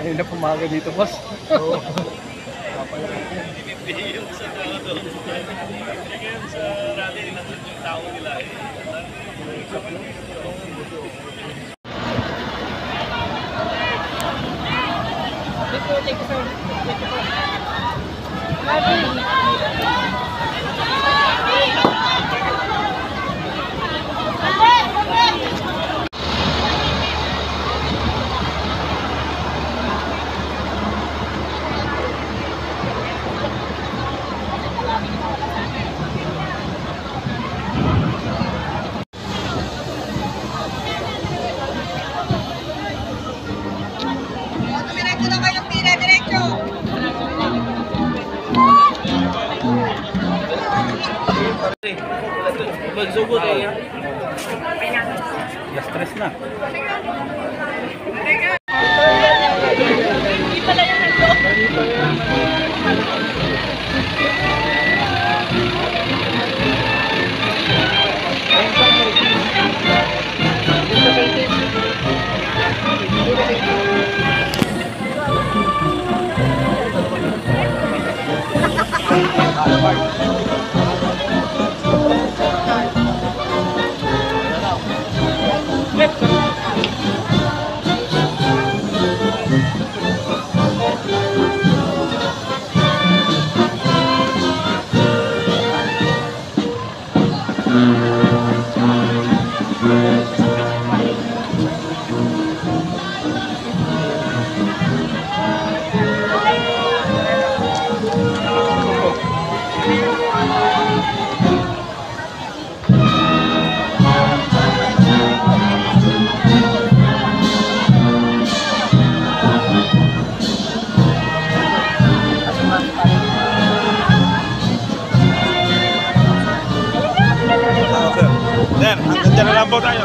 Ayun na pumaga dito, boss. Oo. Yung sa doon. Sa rally, nandun yung tao nila eh. Diretso na kayong pila, diretso! Magsugod eh. Last stress na. Hindi pala yan nandun. Then, hanggang dyan na lang po tayo.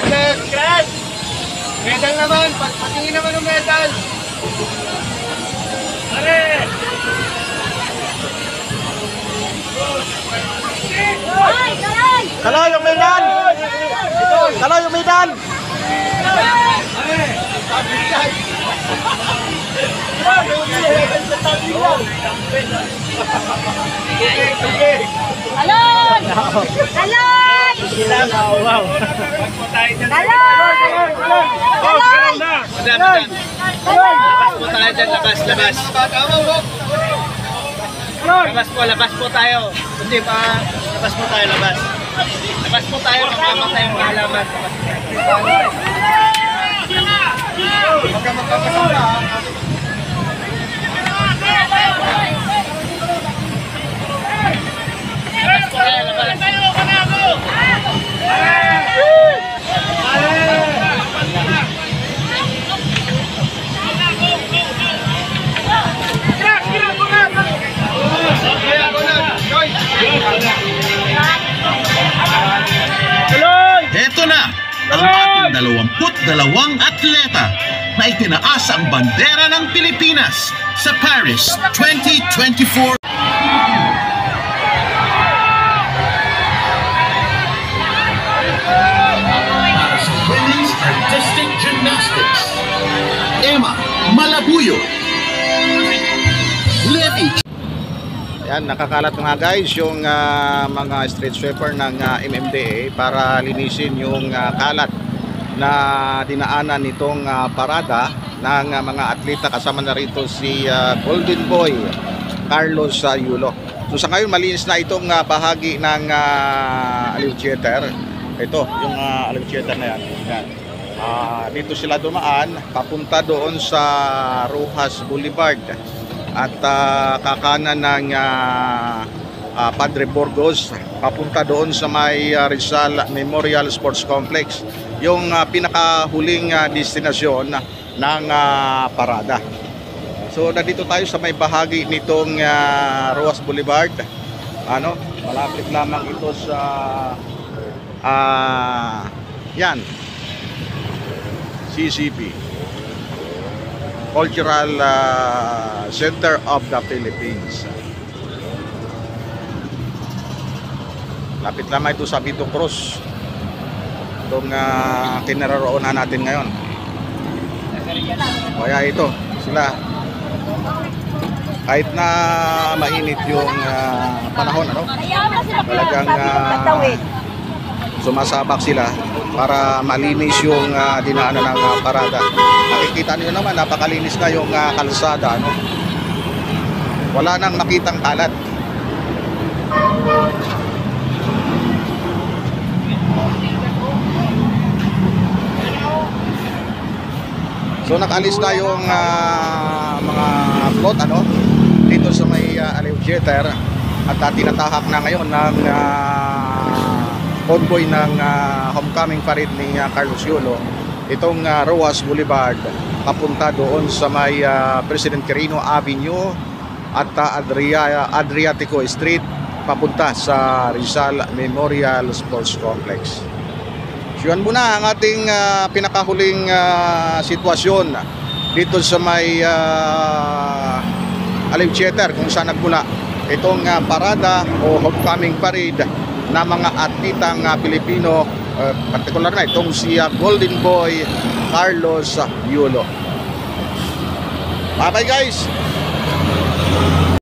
Congrats! Medal naman, patingin naman ng medal. Pare! Ay, garay! Kalo yung medal! Kalo yung medal! Alon! Alon! Wow! Alon! Alon! Madam. Labas po tayo dyan, labas. Labas po tayo. Hindi pa, labas po tayo, labas. Labas po tayo, makamatay yung halaman. Labas po tayo, labas. Heto na ang ating 22 atleta na itinaas ang bandera ng Pilipinas sa Paris 2024. Para sa Women's Artistic Gymnastics, Emma Malabuyo, Levi. Yan, nakakalat nga guys yung mga street sweeper ng MMDA para linisin yung kalat na dinaanan nitong parada ng mga atleta. Kasama na rito si Golden Boy Carlos Yulo. So sa ngayon malinis na itong bahagi ng Aliw Theater. Ito yung Aliw Theater na yan. Yan. Dito sila dumaan papunta doon sa Rojas Boulevard at kakanan ng Padre Burgos papunta doon sa may Rizal Memorial Sports Complex, yung pinakahuling destinasyon ng parada. So nandito tayo sa may bahagi nitong Rojas Boulevard. Malapit lamang ito sa yan, CCP, Cultural Center of the Philippines. Lapit lamang ito sa Vito Cruz, itong kinaroroonan natin ngayon. Kaya ito sila, kahit na mainit yung panahon, talagang sumasabak sila para malinis yung dinaanan ng parada. Nakikita niyo naman, napakalinis na yung kalsada, wala nang makitang kalat. So nakalis na yung mga float dito sa may Aliw Theater at tinatahak na ngayon ng convoy ng homecoming parade ni Carlos Yulo itong Rojas Boulevard papunta doon sa may President Quirino Avenue at Adriatico Street papunta sa Rizal Memorial Sports Complex. So yan muna ang ating pinakahuling sitwasyon dito sa may Aliw Theater kung saan nagmula itong parada o homecoming parade na mga atletang Pilipino, partikular na itong si Golden Boy Carlos Yulo. Bye bye guys!